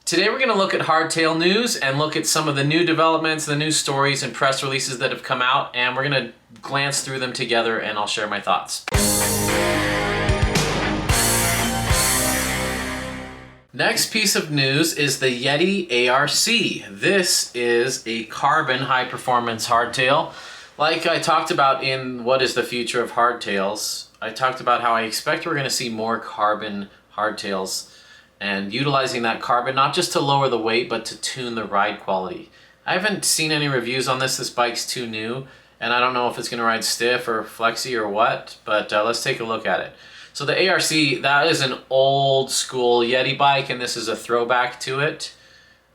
Today we're going to look at hardtail news and look at some of the new developments, the new stories and press releases that have come out, and we're going to glance through them together and I'll share my thoughts. Next piece of news is the Yeti ARC. This is a carbon high performance hardtail. Like I talked about in What is the Future of Hardtails, I talked about how I expect we're going to see more carbon hardtails and utilizing that carbon not just to lower the weight but to tune the ride quality. I haven't seen any reviews on this. This bike's too new and I don't know if it's going to ride stiff or flexy or what, but let's take a look at it. So the ARC, that is an old school Yeti bike and this is a throwback to it.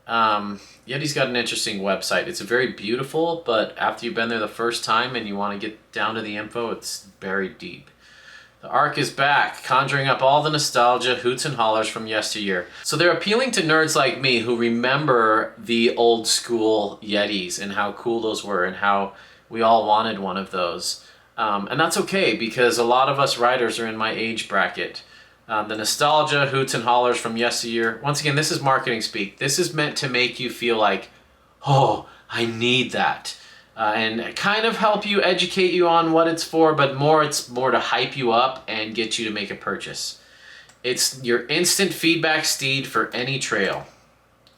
Yeti's got an interesting website. It's very beautiful, but after you've been there the first time and you want to get down to the info, it's buried deep. The ARC is back, conjuring up all the nostalgia, hoots and hollers from yesteryear. So they're appealing to nerds like me who remember the old school Yetis and how cool those were and how we all wanted one of those. And that's okay because a lot of us riders are in my age bracket. The nostalgia, hoots and hollers from yesteryear. Once again, this is marketing speak. This is meant to make you feel like, oh, I need that. And kind of help you, educate you on what it's for, but it's more to hype you up and get you to make a purchase. It's your instant feedback steed for any trail.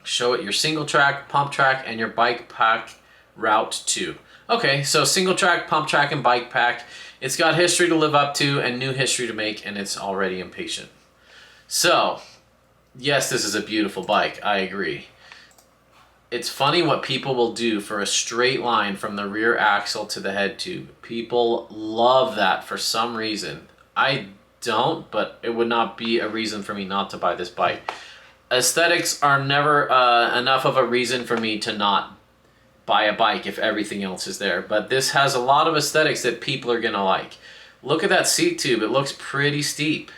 Show it your single track, pump track, and your bike pack route too. Okay, so single track, pump track, and bike pack. It's got history to live up to and new history to make, and it's already impatient. So, yes, this is a beautiful bike, I agree. It's funny what people will do for a straight line from the rear axle to the head tube. People love that for some reason. I don't, but it would not be a reason for me not to buy this bike. Aesthetics are never enough of a reason for me to not buy a bike if everything else is there. But this has a lot of aesthetics that people are going to like. Look at that seat tube. It looks pretty steep.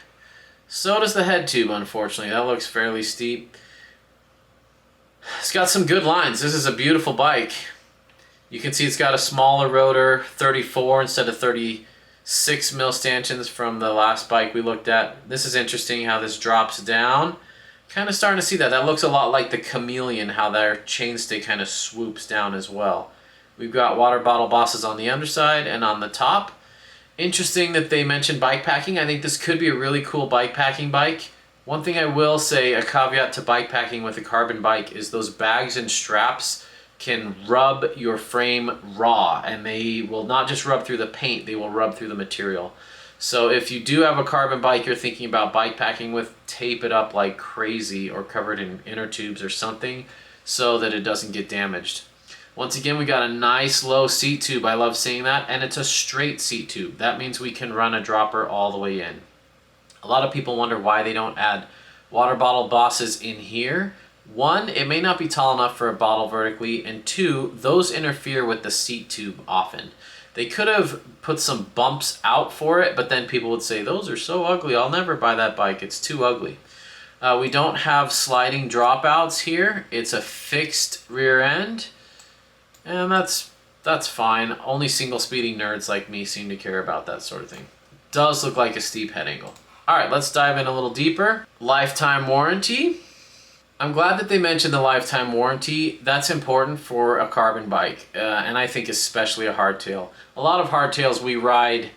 So does the head tube, unfortunately. That looks fairly steep. It's got some good lines. This is a beautiful bike. You can see it's got a smaller rotor, 34 instead of 36 mil stanchions from the last bike we looked at. This is interesting how this drops down. Kind of starting to see that. That looks a lot like the Chameleon, how their chainstay kind of swoops down as well. We've got water bottle bosses on the underside and on the top. Interesting that they mentioned bike packing. I think this could be a really cool bike packing bike. One thing I will say, a caveat to bike packing with a carbon bike, is those bags and straps can rub your frame raw, and they will not just rub through the paint, they will rub through the material. So if you do have a carbon bike you're thinking about bike packing with, tape it up like crazy or cover it in inner tubes or something so that it doesn't get damaged. Once again, we got a nice low seat tube. I love seeing that, and it's a straight seat tube. That means we can run a dropper all the way in. A lot of people wonder why they don't add water bottle bosses in here. One, it may not be tall enough for a bottle vertically, and two, those interfere with the seat tube often. They could have put some bumps out for it, but then people would say, those are so ugly, I'll never buy that bike, it's too ugly. We don't have sliding dropouts here. It's a fixed rear end, and that's fine. Only single speeding nerds like me seem to care about that sort of thing. Does look like a steep head angle. All right, let's dive in a little deeper. Lifetime warranty. I'm glad that they mentioned the lifetime warranty. That's important for a carbon bike, and I think especially a hardtail. A lot of hardtails we ride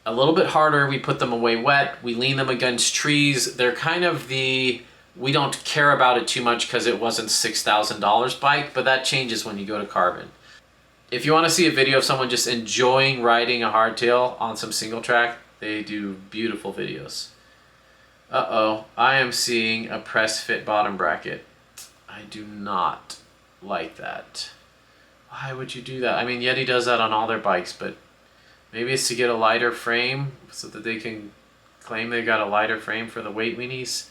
a little bit harder. We put them away wet. We lean them against trees. They're kind of we don't care about it too much because it wasn't $6,000 bike, but that changes when you go to carbon. If you want to see a video of someone just enjoying riding a hardtail on some single track, they do beautiful videos. Uh-oh, I am seeing a press fit bottom bracket. I do not like that. Why would you do that? I mean, Yeti does that on all their bikes, but maybe it's to get a lighter frame so that they can claim they got a lighter frame for the weight weenies.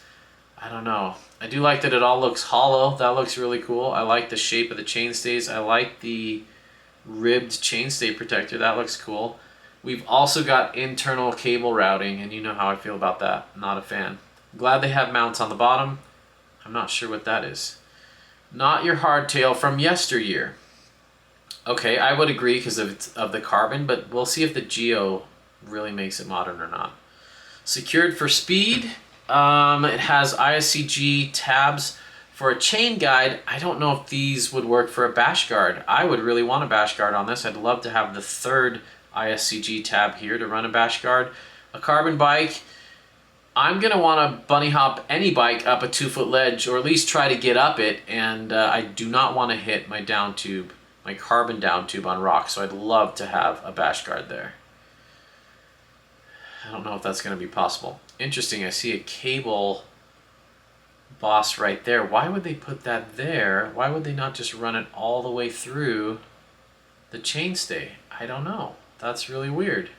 I don't know. I do like that it all looks hollow. That looks really cool. I like the shape of the chainstays. I like the ribbed chainstay protector. That looks cool. We've also got internal cable routing, and you know how I feel about that. Not a fan. Glad they have mounts on the bottom. I'm not sure what that is. Not your hardtail from yesteryear. Okay, I would agree because of the carbon, but we'll see if the Geo really makes it modern or not. Secured for speed. It has ISCG tabs For a chain guide, I don't know if these would work for a bash guard. I would really want a bash guard on this. I'd love to have the third ISCG tab here to run a bash guard. A carbon bike, I'm going to want to bunny hop any bike up a 2-foot ledge, or at least try to get up it, and I do not want to hit my down tube, my carbon down tube on rocks, so I'd love to have a bash guard there. I don't know if that's going to be possible. Interesting, I see a cable boss right there. Why would they put that there? Why would they not just run it all the way through the chainstay? I don't know. That's really weird.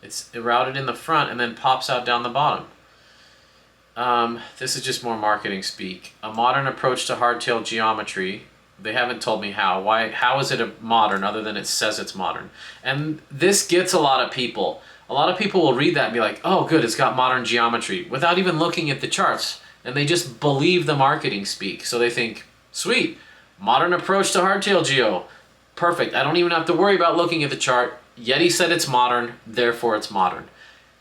It's routed in the front and then pops out down the bottom. This is just more marketing speak. A modern approach to hardtail geometry. They haven't told me how. How is it a modern other than it says it's modern? And this gets a lot of people. A lot of people will read that and be like, oh good, it's got modern geometry, without even looking at the charts. And they just believe the marketing speak. So they think, sweet, modern approach to hardtail geo. Perfect, I don't even have to worry about looking at the chart. Yeti said it's modern, therefore it's modern.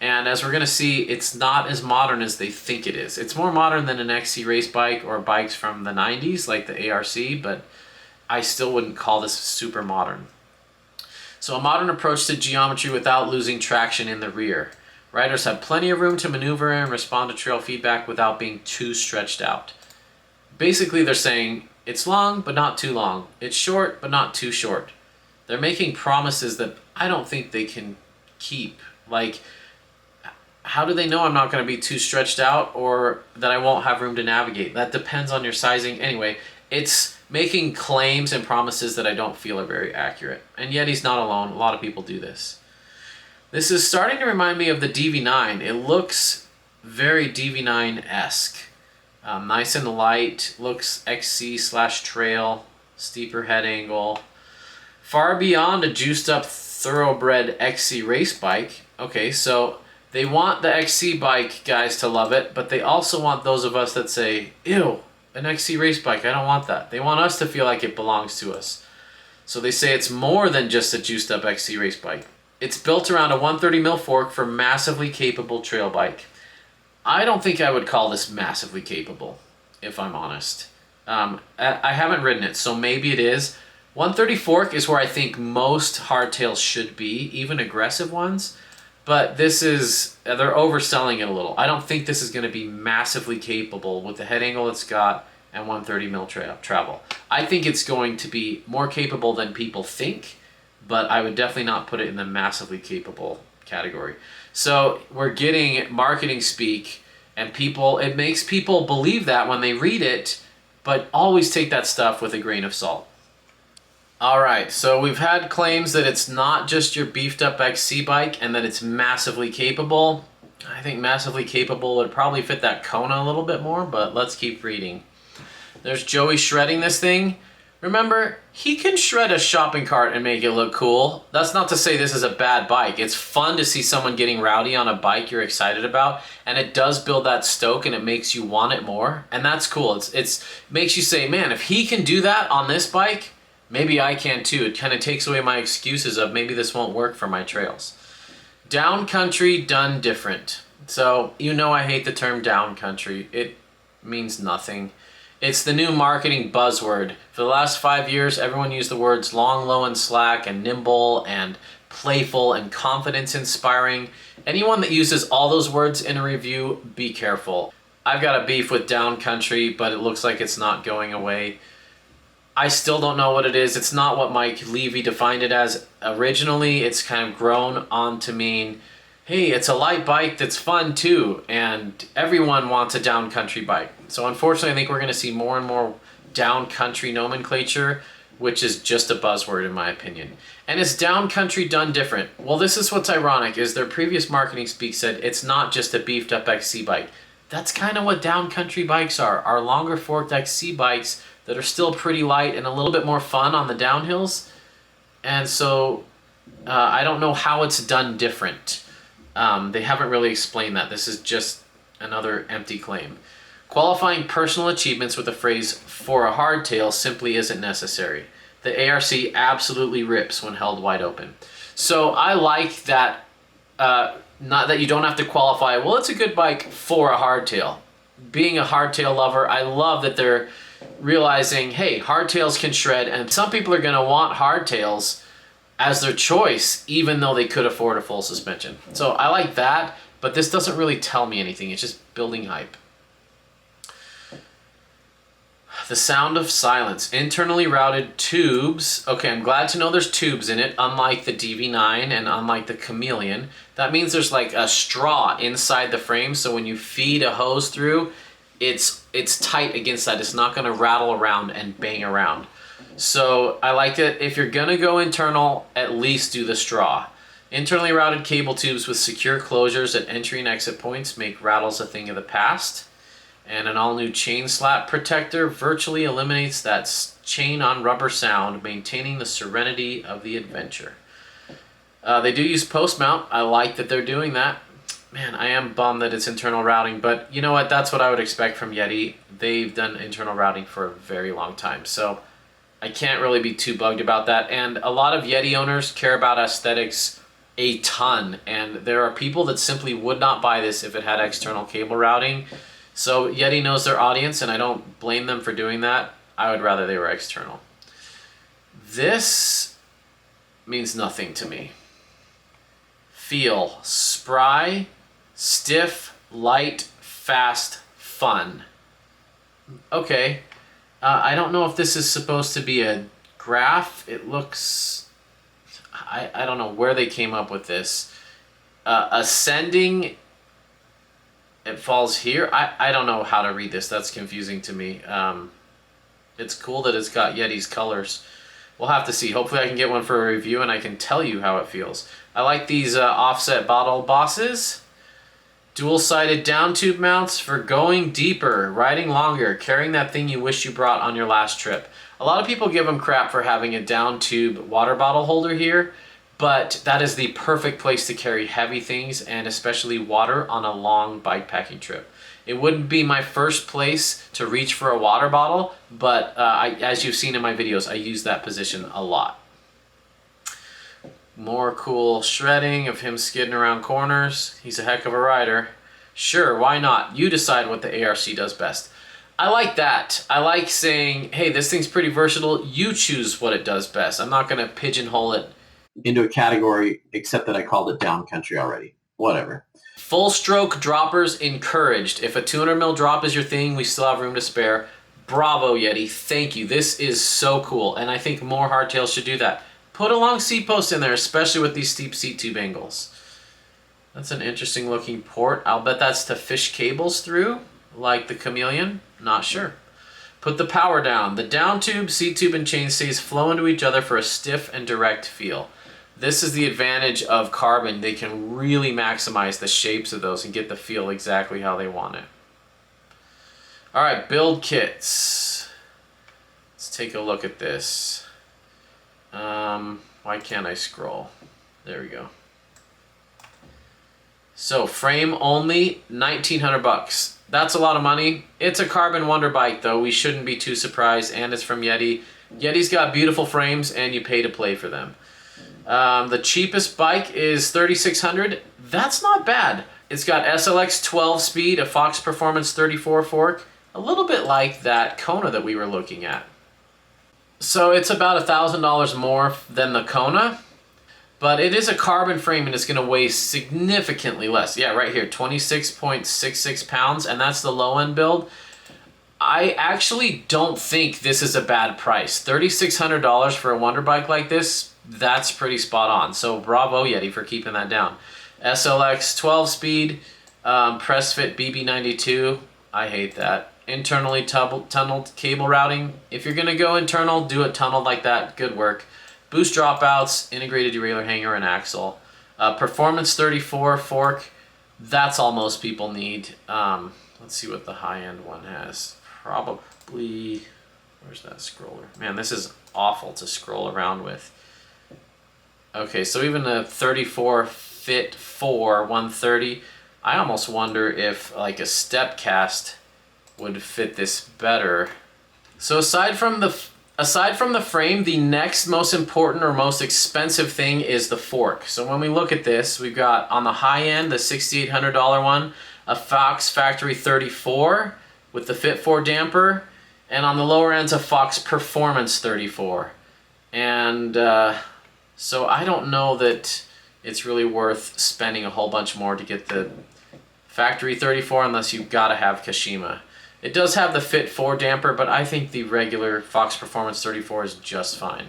And as we're gonna see, it's not as modern as they think it is. It's more modern than an XC race bike or bikes from the 90s, like the ARC, but I still wouldn't call this super modern. So a modern approach to geometry without losing traction in the rear. Riders have plenty of room to maneuver and respond to trail feedback without being too stretched out. Basically, they're saying it's long, but not too long. It's short, but not too short. They're making promises that I don't think they can keep. Like, how do they know I'm not going to be too stretched out or that I won't have room to navigate? That depends on your sizing. Anyway, it's making claims and promises that I don't feel are very accurate. And Yeti's not alone. A lot of people do this. This is starting to remind me of the DV9. It looks very DV9-esque. Nice and light, looks XC/trail, steeper head angle. Far beyond a juiced up thoroughbred XC race bike. Okay, so they want the XC bike guys to love it, but they also want those of us that say, ew, an XC race bike, I don't want that. They want us to feel like it belongs to us. So they say it's more than just a juiced up XC race bike. It's built around a 130 mil fork for massively capable trail bike. I don't think I would call this massively capable, if I'm honest. I haven't ridden it, so maybe it is. 130 fork is where I think most hardtails should be, even aggressive ones. But this is, they're overselling it a little. I don't think this is going to be massively capable with the head angle it's got and 130 mil travel. I think it's going to be more capable than people think, but I would definitely not put it in the massively capable category. So we're getting marketing speak, and people, it makes people believe that when they read it, but always take that stuff with a grain of salt. All right, so we've had claims that it's not just your beefed up XC bike and that it's massively capable. I think massively capable would probably fit that Kona a little bit more, but let's keep reading. There's Joey shredding this thing. Remember, he can shred a shopping cart and make it look cool. That's not to say this is a bad bike. It's fun to see someone getting rowdy on a bike you're excited about, and it does build that stoke and it makes you want it more, and that's cool. It makes you say, man, if he can do that on this bike, maybe I can too. It kind of takes away my excuses of maybe this won't work for my trails. Downcountry done different. So, you know I hate the term downcountry. It means nothing. It's the new marketing buzzword. For the last 5 years, everyone used the words long, low, and slack, and nimble, and playful, and confidence-inspiring. Anyone that uses all those words in a review, be careful. I've got a beef with downcountry, but it looks like it's not going away. I still don't know what it is. It's not what Mike Levy defined it as originally. It's kind of grown on to mean, hey, it's a light bike that's fun too, and everyone wants a downcountry bike. So unfortunately, I think we're going to see more and more downcountry nomenclature, which is just a buzzword in my opinion. And is downcountry done different? Well, this is what's ironic, is their previous marketing speak said it's not just a beefed up XC bike. That's kind of what downcountry bikes are longer forked XC bikes that are still pretty light and a little bit more fun on the downhills. And so I don't know how it's done different. They haven't really explained that. This is just another empty claim. Qualifying personal achievements with the phrase "for a hardtail" simply isn't necessary. The ARC absolutely rips when held wide open. So I like that, not that you don't have to qualify, well, it's a good bike for a hardtail. being a hardtail lover, I love that they're realizing, hey, hardtails can shred, and some people are going to want hardtails as their choice, even though they could afford a full suspension. So I like that, but this doesn't really tell me anything. It's just building hype. The sound of silence. Internally routed tubes. Okay, I'm glad to know there's tubes in it, unlike the DV9 and unlike the Chameleon. That means there's like a straw inside the frame, so when you feed a hose through, it's tight against that. It's not going to rattle around and bang around. So I like it. If you're going to go internal, at least do the straw. Internally routed cable tubes with secure closures at entry and exit points make rattles a thing of the past. And an all-new chain slap protector virtually eliminates that chain on rubber sound, maintaining the serenity of the adventure. They do use post mount. I like that they're doing that. Man, I am bummed that it's internal routing, but you know what? That's what I would expect from Yeti. They've done internal routing for a very long time, so I can't really be too bugged about that. And a lot of Yeti owners care about aesthetics a ton, and there are people that simply would not buy this if it had external cable routing. So Yeti knows their audience, and I don't blame them for doing that. I would rather they were external. This means nothing to me. Feel: spry, stiff, light, fast, fun. Okay, I don't know if this is supposed to be a graph. It looks... I don't know where they came up with this. Ascending... It falls here. I don't know how to read this. That's confusing to me. It's cool that it's got Yeti's colors. We'll have to see. Hopefully I can get one for a review and I can tell you how it feels. I like these offset bottle bosses. Dual-sided down tube mounts for going deeper, riding longer, carrying that thing you wish you brought on your last trip. A lot of people give them crap for having a down tube water bottle holder here, but that is the perfect place to carry heavy things and especially water on a long bike packing trip. It wouldn't be my first place to reach for a water bottle, but as you've seen in my videos, I use that position a lot. More cool shredding of him skidding around corners. He's a heck of a rider. Sure, why not? You decide what the ARC does best. I like that. I like saying, hey, this thing's pretty versatile. You choose what it does best. I'm not going to pigeonhole it into a category, except that I called it Downcountry already. Whatever. Full stroke droppers encouraged. If a 200 mil drop is your thing, we still have room to spare. Bravo, Yeti. Thank you. This is so cool, and I think more hardtails should do that. Put a long seat post in there, especially with these steep seat tube angles. That's an interesting looking port. I'll bet that's to fish cables through, like the Chameleon. Not sure. Put the power down. The down tube, seat tube, and chainstays flow into each other for a stiff and direct feel. This is the advantage of carbon. They can really maximize the shapes of those and get the feel exactly how they want it. All right, build kits. Let's take a look at this. Why can't I scroll? There we go. So frame only, 1,900 bucks. That's a lot of money. It's a carbon Wonderbike though. We shouldn't be too surprised, and it's from Yeti. Yeti's got beautiful frames and you pay to play for them. The cheapest bike is 3,600. That's not bad. It's got SLX 12 speed, a Fox Performance 34 fork, a little bit like that Kona that we were looking at. So it's about $1,000 more than the Kona, but it is a carbon frame and it's going to weigh significantly less. Yeah, right here, 26.66 pounds, and that's the low-end build. I actually don't think this is a bad price. $3,600 for a Wonderbike like this, that's pretty spot on. So bravo, Yeti, for keeping that down. SLX 12 speed, press fit BB92. I hate that. Internally tunneled cable routing. If you're gonna go internal, do it tunneled like that. Good work. Boost dropouts, integrated derailleur hanger and axle. Performance 34 fork. That's all most people need. Let's see what the high-end one has. Probably, where's that scroller? Man, this is awful to scroll around with. Okay, so even a 34 Fit 4 130, I almost wonder if like a step cast would fit this better. So aside from the frame, the next most important or most expensive thing is the fork. So when we look at this, we've got on the high end, the $6,800 one, a Fox Factory 34 with the Fit 4 damper, and on the lower end's a Fox Performance 34. And so I don't know that it's really worth spending a whole bunch more to get the Factory 34 unless you've got to have Kashima. It does have the Fit 4 damper, but I think the regular Fox Performance 34 is just fine.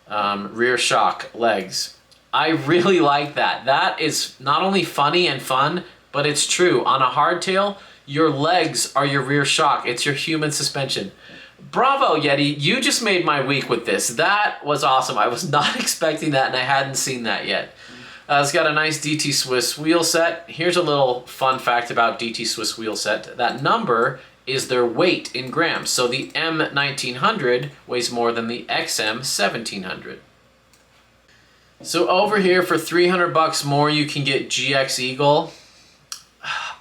Rear shock, legs. I really like that. That is not only funny and fun, but it's true. On a hardtail, your legs are your rear shock. It's your human suspension. Bravo, Yeti. You just made my week with this. That was awesome. I was not expecting that, and I hadn't seen that yet. It's got a nice DT Swiss wheel set. Here's a little fun fact about DT Swiss wheel set. That number is their weight in grams. So the M1900 weighs more than the XM 1700. So over here for 300 bucks more, you can get GX Eagle.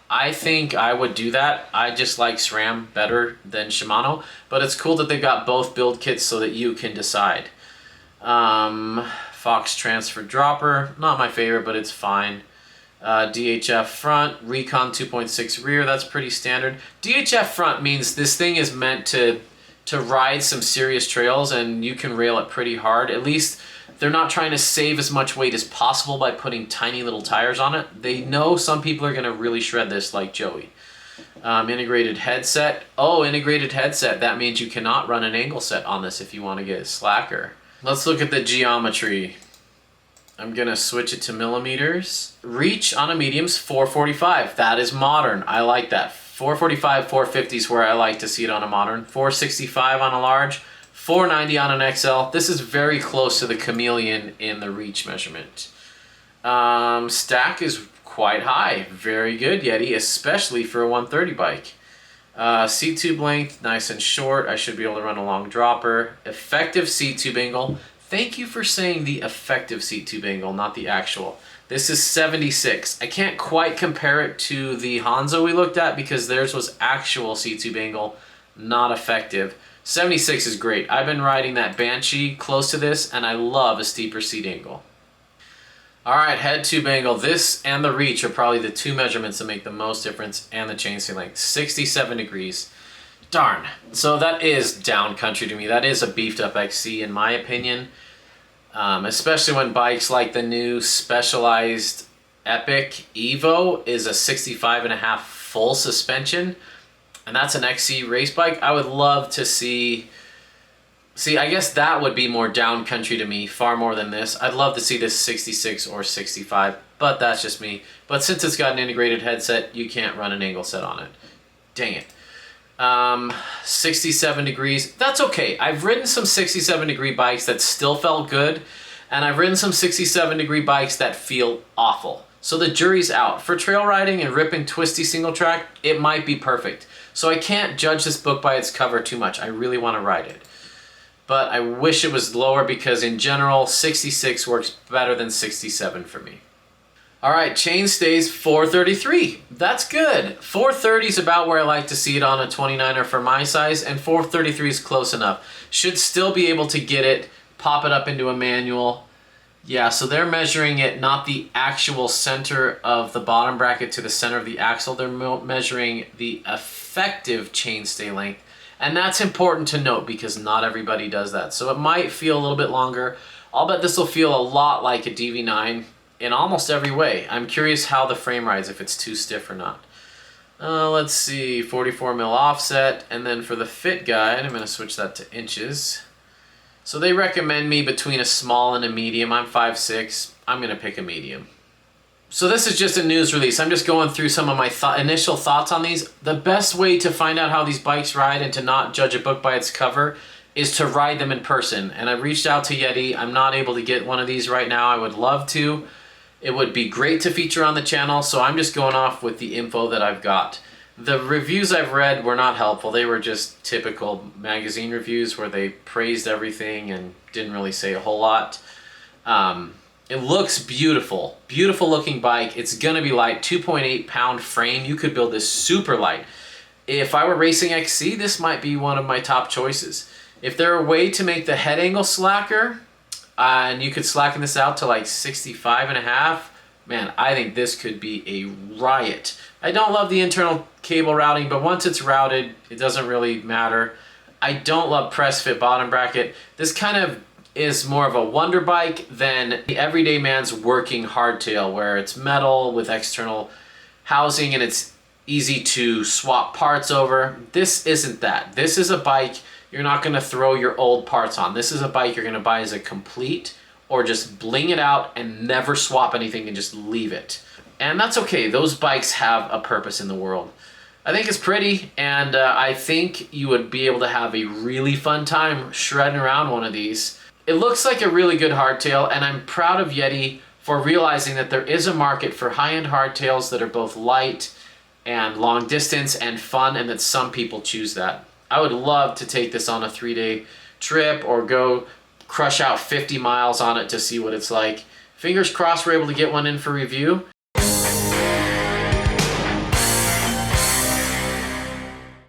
I think I would do that. I just like SRAM better than Shimano, but it's cool that they've got both build kits so that you can decide. Fox Transfer Dropper, not my favorite, but it's fine. DHF front, Recon 2.6 rear, that's pretty standard. DHF front means this thing is meant to ride some serious trails and you can rail it pretty hard. At least they're not trying to save as much weight as possible by putting tiny little tires on it. They know some people are going to really shred this, like Joey. Integrated headset. Oh, integrated headset. That means you cannot run an angle set on this if you want to get a slacker. Let's look at the geometry. I'm going to switch it to millimeters. Reach on a medium's 445. That is modern. I like that. 445, 450 is where I like to see it on a modern. 465 on a large. 490 on an XL. This is very close to the chameleon in the reach measurement. Stack is quite high. Very good, Yeti, especially for a 130 bike. Seat tube length, nice and short. I should be able to run a long dropper. Effective seat tube angle. Thank you for saying the effective seat tube angle, not the actual. This is 76. I can't quite compare it to the Hanzo we looked at because theirs was actual seat tube angle, not effective. 76 is great. I've been riding that Banshee close to this, and I love a steeper seat angle. Alright, head tube angle. This and the reach are probably the two measurements that make the most difference, and the chainstay length. 67 degrees. Darn. So that is downcountry to me. That is a beefed up XC in my opinion. Especially when bikes like the new Specialized Epic Evo is a 65.5 full suspension. And that's an XC race bike. I would love to see, I guess that would be more downcountry to me, far more than this. I'd love to see this 66 or 65, but that's just me. But since it's got an integrated headset, you can't run an angle set on it. Dang it. 67 degrees, that's okay. I've ridden some 67 degree bikes that still felt good, and I've ridden some 67 degree bikes that feel awful. So the jury's out. For trail riding and ripping twisty single track, it might be perfect. So I can't judge this book by its cover too much. I really want to ride it. But I wish it was lower because in general, 66 works better than 67 for me. Alright, chainstays 433. That's good. 430 is about where I like to see it on a 29er for my size, and 433 is close enough. Should still be able to get it, pop it up into a manual. Yeah, so they're measuring it, not the actual center of the bottom bracket to the center of the axle. They're measuring the effective chainstay length. And that's important to note because not everybody does that. So it might feel a little bit longer. I'll bet this will feel a lot like a DV9 in almost every way. I'm curious how the frame rides, if it's too stiff or not. Let's see, 44 mil offset. And then for the fit guide, I'm going to switch that to inches. So they recommend me between a small and a medium. I'm 5'6". I'm going to pick a medium. So this is just a news release. I'm just going through some of my initial thoughts on these. The best way to find out how these bikes ride and to not judge a book by its cover is to ride them in person. And I reached out to Yeti. I'm not able to get one of these right now. I would love to. It would be great to feature on the channel, so I'm just going off with the info that I've got. The reviews I've read were not helpful. They were just typical magazine reviews where they praised everything and didn't really say a whole lot. It looks beautiful. Beautiful looking bike. It's gonna be light, 2.8 pound frame. You could build this super light. If I were racing XC, this might be one of my top choices. If there were a way to make the head angle slacker, and you could slacken this out to like 65.5, man, I think this could be a riot. I don't love the internal cable routing, but once it's routed, it doesn't really matter. I don't love press fit bottom bracket. This kind of is more of a Wonderbike than the everyday man's working hardtail, where it's metal with external housing and it's easy to swap parts over. This isn't that. This is a bike you're not going to throw your old parts on. This is a bike you're going to buy as a complete, or just bling it out and never swap anything and just leave it. And that's okay. Those bikes have a purpose in the world. I think it's pretty, and I think you would be able to have a really fun time shredding around one of these. It looks like a really good hardtail, and I'm proud of Yeti for realizing that there is a market for high-end hardtails that are both light and long distance and fun, and that some people choose that. I would love to take this on a 3-day trip or go crush out 50 miles on it to see what it's like. Fingers crossed we're able to get one in for review.